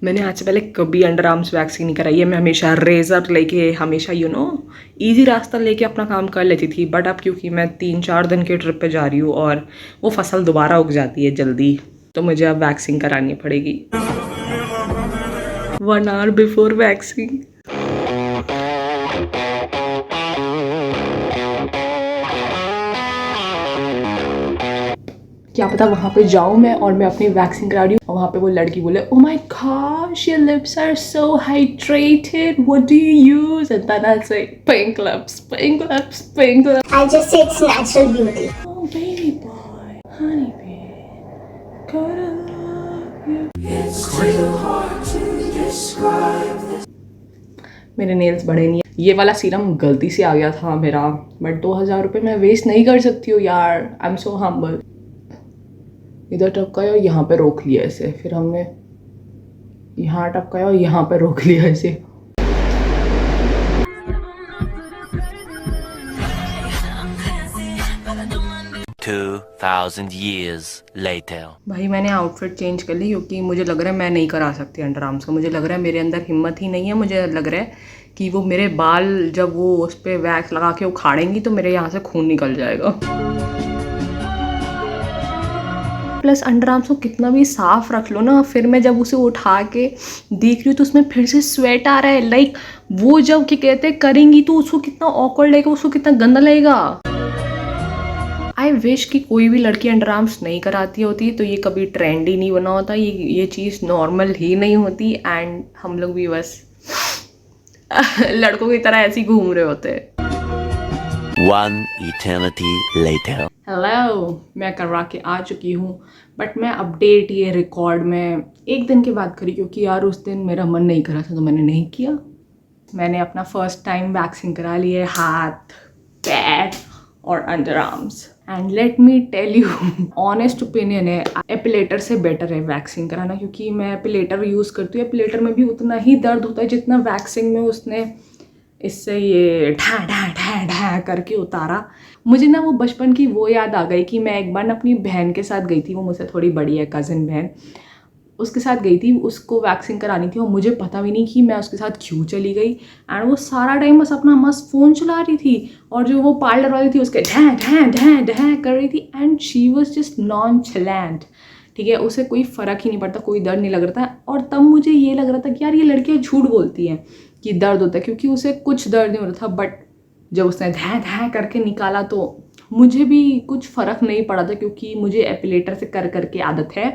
मैंने आज से पहले कभी अंडर आर्म्स वैक्सिंग नहीं कराई है। मैं हमेशा रेज़र लेके हमेशा इजी रास्ता लेके अपना काम कर लेती थी। बट अब क्योंकि मैं 3-4 दिन के ट्रिप पे जा रही हूँ और वो फसल दोबारा उग जाती है जल्दी, तो मुझे अब वैक्सिंग करानी पड़ेगी 1 आवर बिफोर वैक्सिंग। क्या पता वहाँ पे जाऊँ मैं और मैं अपनी वैक्सीन करा रही हूँ और वहाँ पे वो लड़की बोले oh my gosh your lips are so hydrated what do you use and then I say pink lips pink lips pink lips. I just say it's natural beauty. Oh baby boy honey bee gotta love you. It's too hard to describe this. मेरे nails बड़े नहीं है। ये वाला serum गलती से आ गया था मेरा, बट 2000 रुपये मैं वेस्ट नहीं कर सकती हूँ यार। I am so humble. इधर टपकाया और यहाँ पे रोक लिया ऐसे, फिर हमने यहाँ टपकाया और यहाँ पे रोक लिया ऐसे। years later. भाई मैंने आउटफिट चेंज कर ली क्योंकि मुझे लग रहा है मैं नहीं करा सकती अंडर आर्म्स का। मुझे लग रहा है मेरे अंदर हिम्मत ही नहीं है। मुझे लग रहा है कि वो मेरे बाल जब वो उस पर वैक्स लगा के उखाड़ेंगी तो मेरे यहाँ से खून निकल जाएगा। प्लस अंडर आर्म्स को कितना भी साफ रख लो ना, फिर मैं जब उसे उठा के देख रही हूँ तो उसमें फिर से स्वेट आ रहा है। लाइक वो जब क्या कहते हैं करेंगी तो उसको कितना ऑकवर्ड लगेगा, उसको कितना गंदा लगेगा। आई विश कि कोई भी लड़की अंडर आर्म्स नहीं कराती होती तो ये कभी ट्रेंड ही नहीं बना होता, ये चीज़ नॉर्मल ही नहीं होती एंड हम लोग भी बस लड़कों की तरह ऐसे ही घूम रहे होते। One eternity later. हेलो, मैं करवा के आ चुकी हूँ बट मैं अपडेट ये रिकॉर्ड में एक दिन के बाद करी क्योंकि यार उस दिन मेरा मन नहीं करा था तो मैंने नहीं किया। मैंने अपना फर्स्ट टाइम वैक्सीन करा ली है हाथ, पैर और underarms and let me tell you honest opinion है एपिलेटर से बेटर है वैक्सीन कराना, क्योंकि मैं एपिलेटर यूज़ करती हूँ। एपिलेटर में भी उतना ही दर्द होता है जितना वैक्सीन में उसने इससे ये ढा ढा ढा ढा करके उतारा। मुझे ना वो बचपन की वो याद आ गई कि मैं एक बार अपनी बहन के साथ गई थी, वो मुझसे थोड़ी बड़ी है, कज़न बहन, उसके साथ गई थी। उसको वैक्सीन करानी थी और मुझे पता भी नहीं कि मैं उसके साथ क्यों चली गई एंड वो सारा टाइम बस अपना मस्त फ़ोन चला रही थी और जो वो पार्लर वाली थी उसके ढै ढै ढै ढै कर रही थी एंड शी वॉज जस्ट नॉनचलेंट। ठीक है, उसे कोई फ़र्क ही नहीं पड़ता, कोई दर्द नहीं लग रहा था। और तब मुझे ये लग रहा था कि यार ये लड़कियाँ झूठ बोलती हैं कि दर्द होता है, क्योंकि उसे कुछ दर्द नहीं हो रहा था। बट जब उसने धै धै करके निकाला तो मुझे भी कुछ फ़र्क नहीं पड़ा था क्योंकि मुझे एपिलेटर से कर करके आदत है।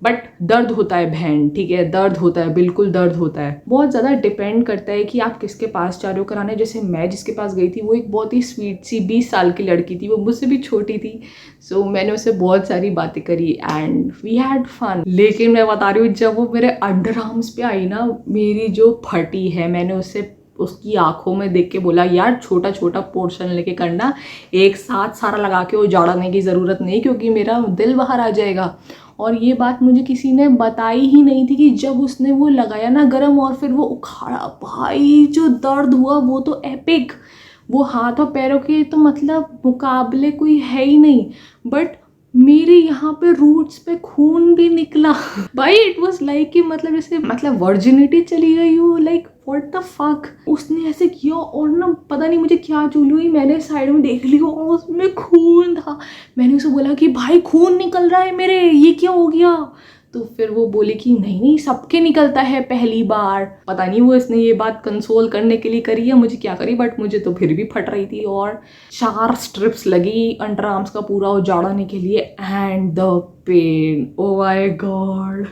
बट दर्द होता है बहन, ठीक है, दर्द होता है, बिल्कुल दर्द होता है। बहुत ज़्यादा डिपेंड करता है कि आप किसके पास जा रहे हो कराने। जैसे मैं जिसके पास गई थी वो एक बहुत ही स्वीट सी 20 साल की लड़की थी, वो मुझसे भी छोटी थी। सो मैंने उससे बहुत सारी बातें करी एंड वी हैड फन। लेकिन मैं बता रही हूँ जब वो मेरे अंडर आर्म्स पे आई ना, मेरी जो फटी है, मैंने उससे उसकी आंखों में देख के बोला यार छोटा छोटा पोर्शन लेके करना, एक साथ सारा लगा के उजाड़ने की ज़रूरत नहीं क्योंकि मेरा दिल बाहर आ जाएगा। और ये बात मुझे किसी ने बताई ही नहीं थी कि जब उसने वो लगाया ना गरम और फिर वो उखाड़ा, भाई जो दर्द हुआ वो तो एपिक। वो हाथ और पैरों के तो मतलब मुकाबले कोई है ही नहीं। बट मेरे यहाँ पे रूट्स पे खून भी निकला भाई। इट वाज लाइक कि मतलब जैसे मतलब वर्जिनिटी चली गई हो, लाइक व्हाट द फक। उसने ऐसे किया और ना पता नहीं मुझे क्या चूली हुई, मैंने साइड में देख लिया और उसमें खून था। मैंने उसे बोला कि भाई खून निकल रहा है मेरे, ये क्या हो गया। तो फिर वो बोली कि नहीं नहीं सबके निकलता है पहली बार। पता नहीं वो इसने ये बात कंसोल करने के लिए करी है, मुझे क्या करी, बट मुझे तो फिर भी फट रही थी। और 4 स्ट्रिप्स लगी अंडर आर्म्स का पूरा उजाड़ने के लिए and the pain, oh my God,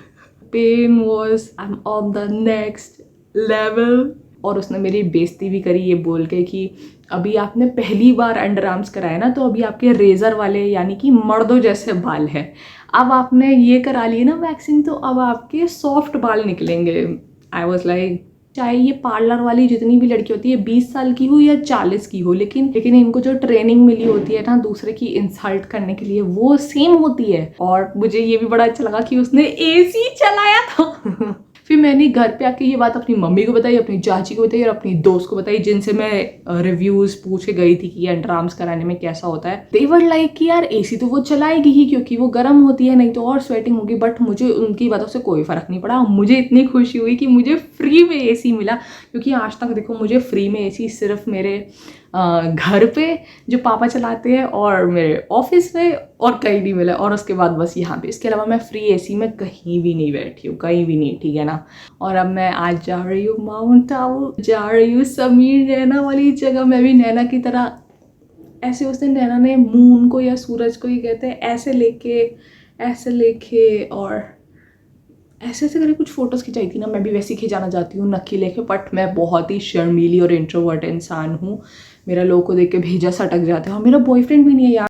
pain was I am on the next level. और उसने मेरी बेइज्जती भी करी ये बोल के कि अभी आपने पहली बार अंडर आर्म्स कराया ना, तो अभी आपके रेज़र वाले यानी कि मर्दों जैसे बाल हैं। अब आपने ये करा लिए ना वैक्सीन तो अब आपके सॉफ्ट बाल निकलेंगे। आई वॉज लाइक चाहे ये पार्लर वाली जितनी भी लड़की होती है 20 साल की हो या 40 की हो, लेकिन इनको जो ट्रेनिंग मिली होती है ना दूसरे की इंसल्ट करने के लिए, वो सेम होती है। और मुझे ये भी बड़ा अच्छा लगा कि उसने AC चलाया था फिर मैंने घर पे आके ये बात अपनी मम्मी को बताई, अपनी चाची को बताई और अपनी दोस्त को बताई, जिनसे मैं रिव्यूज़ पूछ के गई थी कि ये अंडरआर्म्स कराने में कैसा होता है। दे वर लाइक कि यार एसी तो वो चलाएगी ही क्योंकि वो गर्म होती है, नहीं तो और स्वेटिंग होगी। बट मुझे उनकी बातों से कोई फ़र्क नहीं पड़ा। मुझे इतनी खुशी हुई कि मुझे फ्री में एसी मिला, क्योंकि आज तक देखो मुझे फ्री में एसी सिर्फ मेरे घर पे जो पापा चलाते हैं और मेरे ऑफिस में और कहीं नहीं मिला, और उसके बाद बस यहाँ पे। इसके अलावा मैं फ्री एसी में कहीं भी नहीं बैठी हूँ, कहीं भी नहीं, ठीक है ना। और अब मैं आज जा रही हूँ माउंट आबू, जा रही हूँ समीर नैना वाली जगह। मैं भी नैना की तरह, ऐसे उस दिन नैना ने मून को या सूरज को ही कहते हैं, ऐसे लेके और ऐसे करके कुछ फ़ोटोज़ खिंचाई थी ना। मैं भी वैसे ही खिंचाना चाहती हूँ नक्की लेके, बट मैं बहुत ही शर्मीली और इंट्रोवर्ट इंसान हूँ। मेरा लोगों को देख के भेजा सटक जाता है, और मेरा बॉयफ्रेंड भी नहीं है यार।